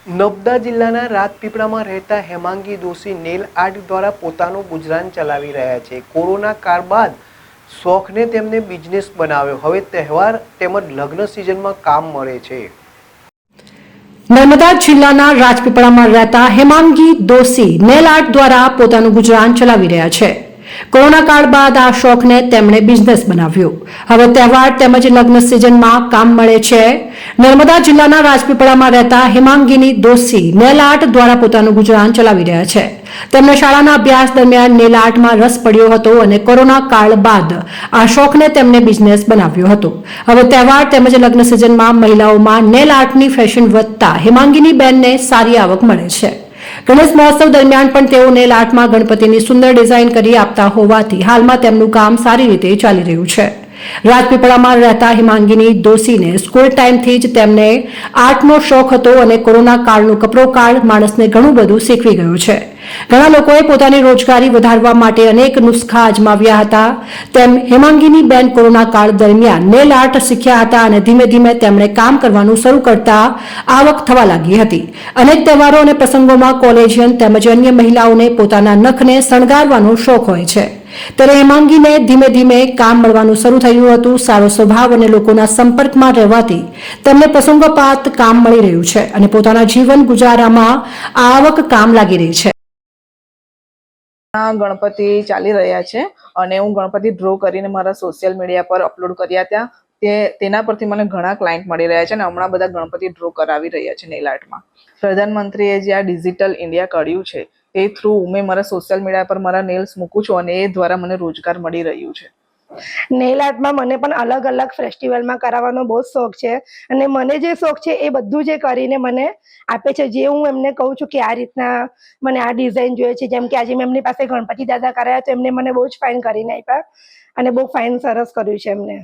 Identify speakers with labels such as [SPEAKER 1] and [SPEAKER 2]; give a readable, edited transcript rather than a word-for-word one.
[SPEAKER 1] નર્મદા જિલ્લાના રાજપીપળામાં રહેતા હેમાંગી દોશી નેલ આર્ટ દ્વારા પોતાનું ગુજરાન ચલાવી રહ્યા છે. કોરોના કાળ બાદ શોખને તેમને બિઝનેસ બનાવ્યો. હવે તહેવાર તેમજ લગ્ન સિઝનમાં કામ મળે છે.
[SPEAKER 2] નર્મદા જિલ્લાના રાજપીપળામાં રહેતા હેમાંગી દોશી નેલ આર્ટ દ્વારા પોતાનું ગુજરાન ચલાવી રહ્યા છે. કોરોના કાળ બાદ આ શોખને તેમણે બિઝનેસ બનાવ્યો. હવે તહેવાર તેમજ લગ્ન સિઝનમાં કામ મળે છે. નર્મદા જિલ્લાના રાજપીપળામાં રહેતા હેમાંગીની દોશી નેલ આર્ટ દ્વારા પોતાનું ગુજરાન ચલાવી રહ્યા છે. તેમને શાળાના અભ્યાસ દરમિયાન નેલ આર્ટમાં રસ પડ્યો હતો અને કોરોના કાળ બાદ આ શોખને તેમને બિઝનેસ બનાવ્યો હતો. હવે તહેવાર તેમજ લગ્ન સિઝનમાં મહિલાઓમાં નેલ આર્ટની ફેશન વધતા હેમાંગીની બેનને સારી આવક મળે છે. ગણેશ મહોત્સવ દરમિયાન પણ તેઓ નેલ આર્ટમાં ગણપતિની સુંદર ડિઝાઇન કરી આપતા હોવાથી હાલમાં તેમનું કામ સારી રીતે ચાલી રહ્યું છે. રાજપીપળામાં રહેતા હેમાંગીની દોશીને સ્કૂલ ટાઈમથી જ તેમને આર્ટનો શોખ હતો અને કોરોના કાળનો કપરો કાળ માણસને ઘણું બધું શીખવી ગયો છે. ઘણા લોકોએ પોતાની રોજગારી વધારવા માટે અનેક નુસ્ખા અજમાવ્યા હતા. તેમ હેમાંગીની બેન કોરોના કાળ દરમિયાન નેલ આર્ટ શીખ્યા હતા અને ધીમે ધીમે તેમણે કામ કરવાનું શરૂ કરતા આવક થવા લાગી હતી. અનેક તહેવારો અને પ્રસંગોમાં કોલેજિયન તેમજ અન્ય મહિલાઓને પોતાના નખને શણગારવાનો શોખ હોય છે. ત્યારે હેમાંગીને ધીમે ધીમે કામ મળવાનું શરૂ થયું હતું. સારો સ્વભાવ અને લોકોના સંપર્કમાં રહેવાથી તેમને પ્રસંગોપાત કામ મળી રહ્યું છે અને પોતાના જીવન ગુજારામાં આવક કામ લાગી રહી છે.
[SPEAKER 3] ગણપતિ ચાલી રહ્યા છે અને હું ગણપતિ ડ્રો કરીને મારા સોશિયલ મીડિયા પર અપલોડ કર્યા ત્યાં તેના પરથી મને ઘણા ક્લાયન્ટ મળી રહ્યા છે અને હમણાં બધા ગણપતિ ડ્રો કરાવી રહ્યા છે નેલ આર્ટમાં. પ્રધાનમંત્રીએ જે આ ડિજિટલ ઇન્ડિયા કાઢ્યું છે તે થ્રુ મેં મારા સોશિયલ મીડિયા પર મારા નેલ્સ મૂકું છું અને એ દ્વારા મને રોજગાર મળી રહ્યું છે.
[SPEAKER 4] નેલ આર્ટમાં મને પણ અલગ અલગ ફેસ્ટિવલમાં કરાવવાનો બહુ શોખ છે અને મને જે શોખ છે એ બધું જે કરીને મને આપે છે. જે હું એમને કહું છું કે આ રીતના મને આ ડિઝાઇન જોઈએ છે, જેમ કે આજે મેં એમની પાસે ગણપતિ દાદા કરાયા તો એમને મને બહુ જ ફાઇન કરીને આપ્યા અને બહુ ફાઇન સરસ કર્યું છે એમને.